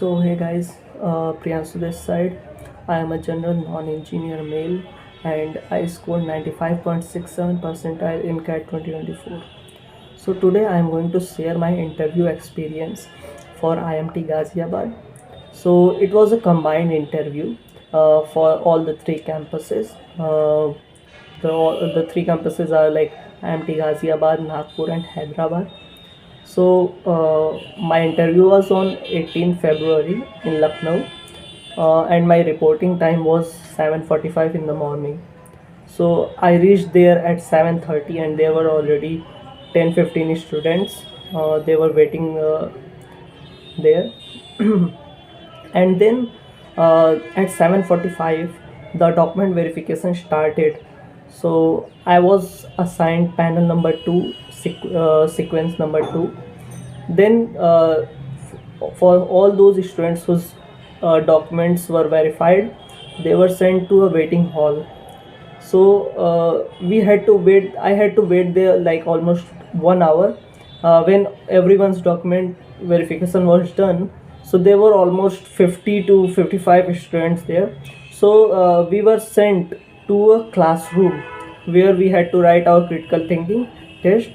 So hey guys, Priyansu this side. I am a general non-engineer male and I scored 95.67 percentile in CAT 2024. So today I am going to share my interview experience for IMT Ghaziabad. So it was a combined interview for all the three campuses. The three campuses are like IMT Ghaziabad, Nagpur and Hyderabad. So my interview was on 18 February in Lucknow, and my reporting time was 7:45 in the morning. So I reached there at 7:30, and there were already 10-15 students. They were waiting there, and then at 7:45 the document verification started. So I was assigned panel number 2, sequence number 2. Then for all those students whose documents were verified, they were sent to a waiting hall. So we had to wait. I had to wait there like almost 1 hour. When everyone's document verification was done, so there were almost 50 to 55 students there. So we were sent to a classroom where we had to write our critical thinking test.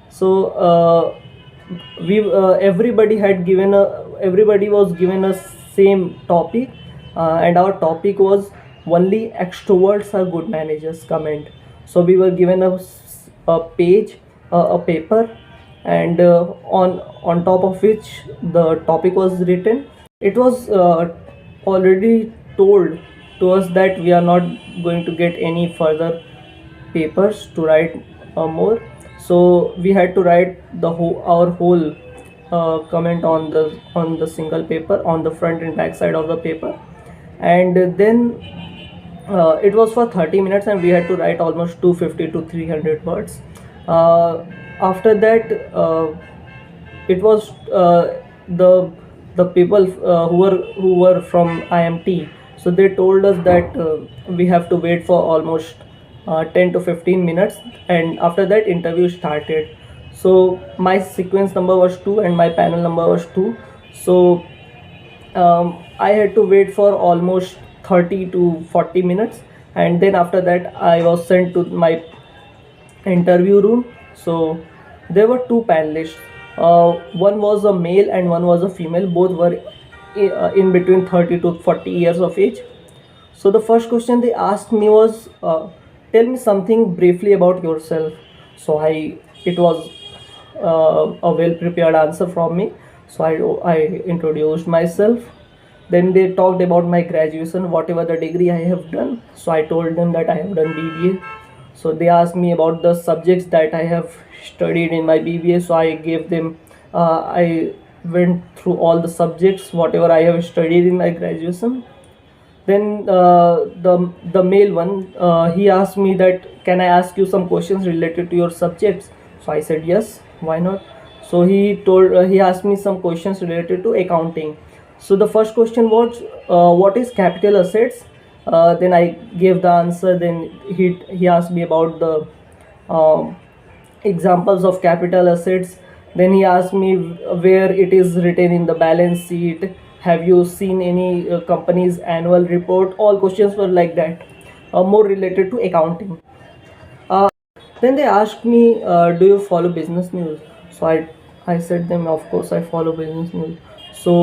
So we everybody was given a same topic, and our topic was only extroverts are good managers comment. So we were given a page, a paper, and on top of which the topic was written. It was already told to us that we are not going to get any further papers to write more. So we had to write our whole comment on the single paper, on the front and back side of the paper. And then it was for 30 minutes, and we had to write almost 250 to 300 words. After that, it was the people who were from IMT. So they told us that we have to wait for almost 10 to 15 minutes, and after that interview started. So my sequence number was 2 and my panel number was 2. So I had to wait for almost 30 to 40 minutes, and then after that I was sent to my interview room. So there were two panelists. One was a male and one was a female. Both were in between 30 to 40 years of age. So the first question they asked me was, "Tell me something briefly about yourself." So it was a well prepared answer from me. So I introduced myself. Then they talked about my graduation, whatever the degree I have done. So I told them that I have done BBA. So they asked me about the subjects that I have studied in my BBA. So I gave them, I went through all the subjects, whatever I have studied in my graduation. Then the male one, he asked me that, can I ask you some questions related to your subjects? So I said yes, why not? So he asked me some questions related to accounting. So the first question was, what is capital assets? Then I gave the answer. Then he asked me about the um, examples of capital assets. Then he asked me where it is written in the balance sheet. Have you seen any company's annual report? All questions were like that, more related to accounting. uh, then they asked me, do you follow business news? So I said them, of course I follow business news. So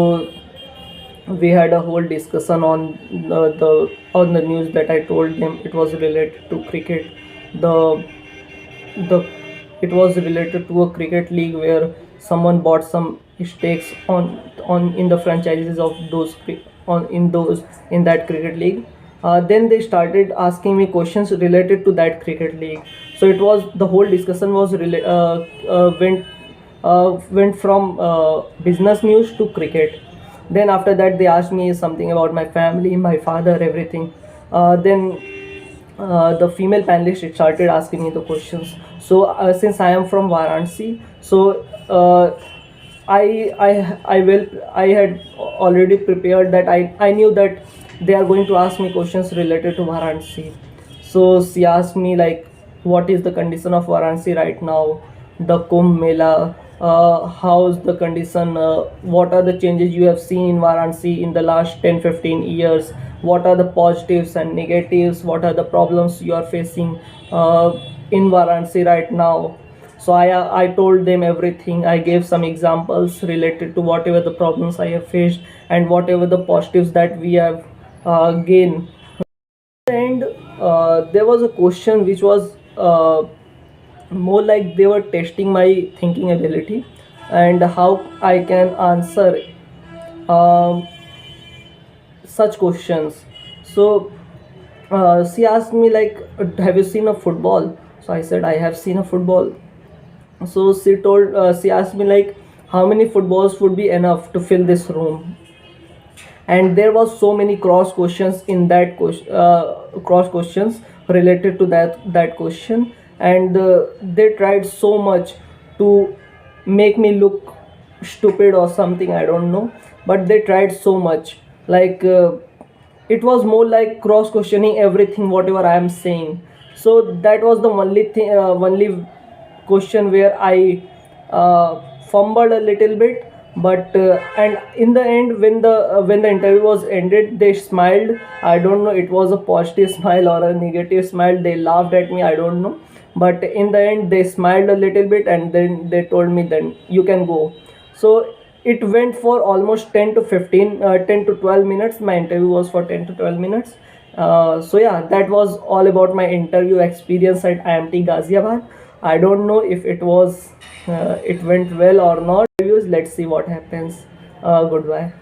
we had a whole discussion on the news that I told them. It was related to cricket. The the it was related to a cricket league where someone bought some stakes on in the franchises of those in that cricket league. Then they started asking me questions related to that cricket league. So it was the whole discussion was went from business news to cricket. Then after that they asked me something about my family, my father, everything. Then the female panelist started asking me the questions. So since I am from Varanasi, so I had already prepared that I knew that they are going to ask me questions related to Varanasi. So she asked me like, what is the condition of Varanasi right now, the Kumbh Mela, how's the condition, what are the changes you have seen in Varanasi in the last 10-15 years, what are the positives and negatives, what are the problems you are facing in Varanasi right now. So I told them everything. I gave some examples related to whatever the problems I have faced and whatever the positives that we have gained. And there was a question which was more like they were testing my thinking ability and how I can answer um, such questions. So she asked me like, "Have you seen a football?" So I said, "I have seen a football." So she asked me like, "How many footballs would be enough to fill this room?" And there was so many cross questions in that question, cross questions related to that question. And they tried so much to make me look stupid or something, I don't know, but they tried so much. Like it was more like cross questioning everything whatever I am saying. So that was the only thing, only question where I fumbled a little bit. But and in the end, when the interview was ended, they smiled. I don't know, it was a positive smile or a negative smile. They laughed at me, I don't know, but in the end they smiled a little bit and then they told me, then you can go. So it went for almost 10 to 15 10 to 12 minutes. My interview was for 10 to 12 minutes. So yeah, that was all about my interview experience at IMT Ghaziabad. I don't know if it went well or not. Let's see what happens. Goodbye.